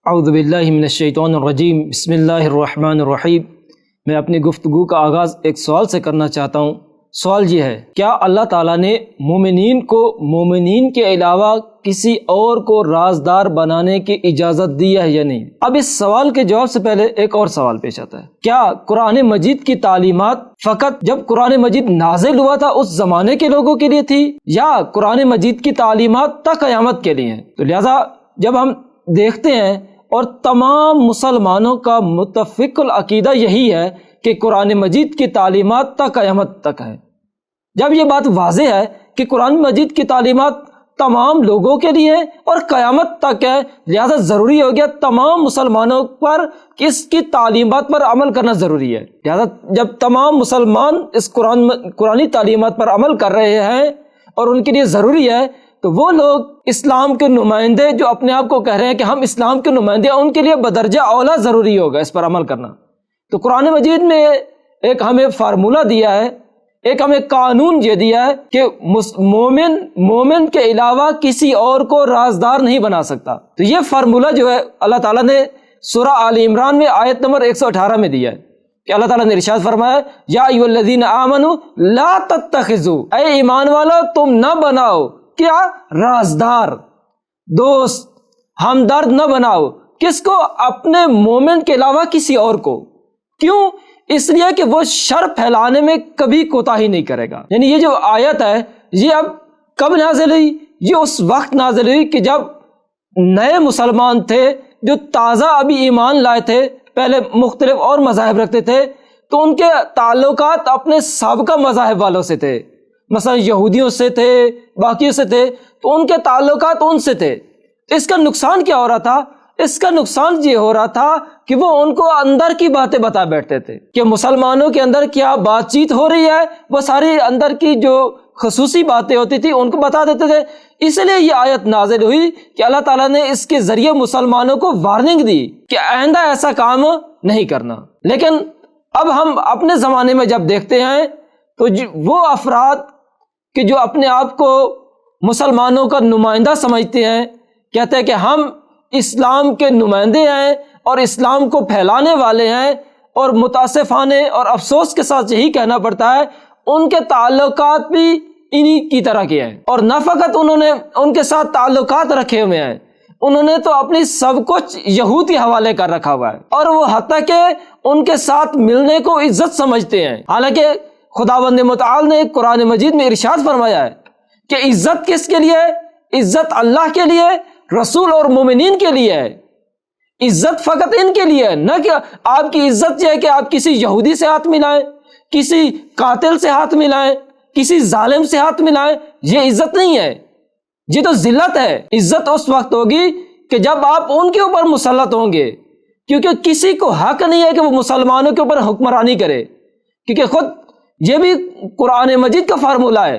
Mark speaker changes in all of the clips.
Speaker 1: اعوذ باللہ من الشیطان الرجیم، بسم اللہ الرحمن الرحیم۔ میں اپنی گفتگو کا آغاز ایک سوال سے کرنا چاہتا ہوں۔ سوال یہ ہے، کیا اللہ تعالیٰ نے مومنین کو مومنین کے علاوہ کسی اور کو رازدار بنانے کی اجازت دی ہے یا نہیں؟ اب اس سوال کے جواب سے پہلے ایک اور سوال پیش آتا ہے، کیا قرآن مجید کی تعلیمات فقط جب قرآن مجید نازل ہوا تھا اس زمانے کے لوگوں کے لیے تھی، یا قرآن مجید کی تعلیمات تا قیامت کے لیے ہیں؟ تو لہٰذا جب ہم دیکھتے ہیں اور تمام مسلمانوں کا متفق العقیدہ یہی ہے کہ قرآن مجید کی تعلیمات تا قیامت تک ہے، جب یہ بات واضح ہے کہ قرآن مجید کی تعلیمات تمام لوگوں کے لیے اور قیامت تک ہے، لہذا ضروری ہو گیا تمام مسلمانوں پر کہ اس کی تعلیمات پر عمل کرنا ضروری ہے۔ لہذا جب تمام مسلمان اس قرآنی تعلیمات پر عمل کر رہے ہیں اور ان کے لیے ضروری ہے، تو وہ لوگ اسلام کے نمائندے جو اپنے آپ کو کہہ رہے ہیں کہ ہم اسلام کے نمائندے ہیں، ان کے لیے بدرجہ اولا ضروری ہوگا اس پر عمل کرنا۔ تو قرآن مجید میں ایک ہمیں فارمولہ دیا ہے، ایک ہمیں قانون یہ دیا ہے کہ مومن کے علاوہ کسی اور کو رازدار نہیں بنا سکتا۔ تو یہ فارمولہ جو ہے اللہ تعالیٰ نے سورہ آل عمران میں آیت نمبر 118 میں دیا ہے کہ اللہ تعالیٰ نے ارشاد فرمایا، یا ایھا الذین آمنوا لا تتخذوا، اے ایمان والو تم نہ بناؤ کیا؟ رازدار، دوست، ہمدرد نہ بناؤ، کس کو؟ اپنے مومن کے علاوہ کسی اور کو۔ کیوں؟ اس لیے کہ وہ شر پھیلانے میں کبھی کوتاہی نہیں کرے گا۔ یعنی یہ جو آیت ہے یہ اب کب نازل ہوئی؟ یہ اس وقت نازل ہوئی کہ جب نئے مسلمان تھے جو تازہ ابھی ایمان لائے تھے، پہلے مختلف اور مذاہب رکھتے تھے، تو ان کے تعلقات اپنے سابقہ مذاہب والوں سے تھے، مثلا یہودیوں سے تھے، باقیوں سے تھے، تو ان کے تعلقات ان سے تھے۔ اس کا نقصان کیا ہو رہا تھا؟ اس کا نقصان یہ ہو رہا تھا کہ وہ ان کو اندر کی باتیں بتا بیٹھتے تھے کہ مسلمانوں کے اندر کیا بات چیت ہو رہی ہے، وہ ساری اندر کی جو خصوصی باتیں ہوتی تھی ان کو بتا دیتے تھے۔ اس لیے یہ آیت نازل ہوئی کہ اللہ تعالیٰ نے اس کے ذریعے مسلمانوں کو وارننگ دی کہ آئندہ ایسا کام نہیں کرنا۔ لیکن اب ہم اپنے زمانے میں جب دیکھتے ہیں تو وہ افراد کہ جو اپنے آپ کو مسلمانوں کا نمائندہ سمجھتے ہیں، کہتے ہیں کہ ہم اسلام کے نمائندے ہیں اور اسلام کو پھیلانے والے ہیں، اور متاسفانہ اور افسوس کے ساتھ یہی کہنا پڑتا ہے ان کے تعلقات بھی انہی کی طرح کے ہیں۔ اور نہ فقط انہوں نے ان کے ساتھ تعلقات رکھے ہوئے ہیں، انہوں نے تو اپنی سب کچھ یہود کے حوالے کر رکھا ہوا ہے، اور وہ حتیٰ کہ ان کے ساتھ ملنے کو عزت سمجھتے ہیں۔ حالانکہ خداوند متعال نے قرآن مجید میں ارشاد فرمایا ہے کہ عزت کس کے لیے؟ عزت اللہ کے لیے، رسول اور مومنین کے لیے ہے۔ عزت فقط ان کے لیے ہے، نہ کہ آپ کی عزت یہ ہے کہ آپ کسی یہودی سے ہاتھ ملائیں، کسی قاتل سے ہاتھ ملائیں، کسی ظالم سے ہاتھ ملائیں۔ یہ عزت نہیں ہے، یہ تو ذلت ہے۔ عزت اس وقت ہوگی کہ جب آپ ان کے اوپر مسلط ہوں گے، کیونکہ کسی کو حق نہیں ہے کہ وہ مسلمانوں کے اوپر حکمرانی کرے، کیونکہ خود یہ بھی قرآن مجید کا فارمولہ ہے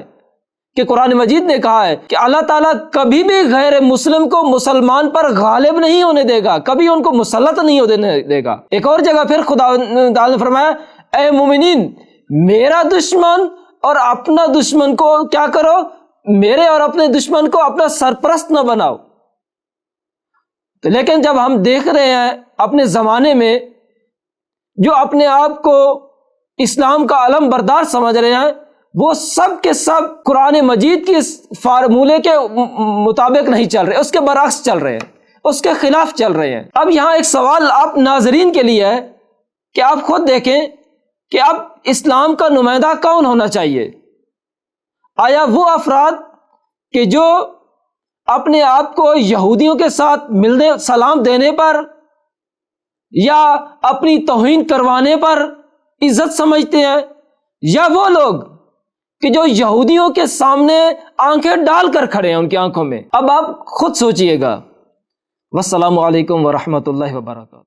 Speaker 1: کہ قرآن مجید نے کہا ہے کہ اللہ تعالیٰ کبھی بھی غیر مسلم کو مسلمان پر غالب نہیں ہونے دے گا، کبھی ان کو مسلط نہیں ہونے دے گا۔ ایک اور جگہ پھر خدا تعالیٰ نے فرمایا، اے مومنین میرا دشمن اور اپنا دشمن کو کیا کرو؟ میرے اور اپنے دشمن کو اپنا سرپرست نہ بناؤ۔ تو لیکن جب ہم دیکھ رہے ہیں اپنے زمانے میں جو اپنے آپ کو اسلام کا علم بردار سمجھ رہے ہیں، وہ سب کے سب قرآن مجید کی اس فارمولے کے مطابق نہیں چل رہے، اس کے برعکس چل رہے ہیں، اس کے خلاف چل رہے ہیں۔ اب یہاں ایک سوال آپ ناظرین کے لیے ہے کہ آپ خود دیکھیں کہ اب اسلام کا نمائندہ کون ہونا چاہیے؟ آیا وہ افراد کہ جو اپنے آپ کو یہودیوں کے ساتھ ملنے سلام دینے پر یا اپنی توہین کروانے پر عزت سمجھتے ہیں، یا وہ لوگ کہ جو یہودیوں کے سامنے آنکھیں ڈال کر کھڑے ہیں ان کی آنکھوں میں؟ اب آپ خود سوچئے گا۔ والسلام علیکم ورحمۃ اللہ وبرکاتہ۔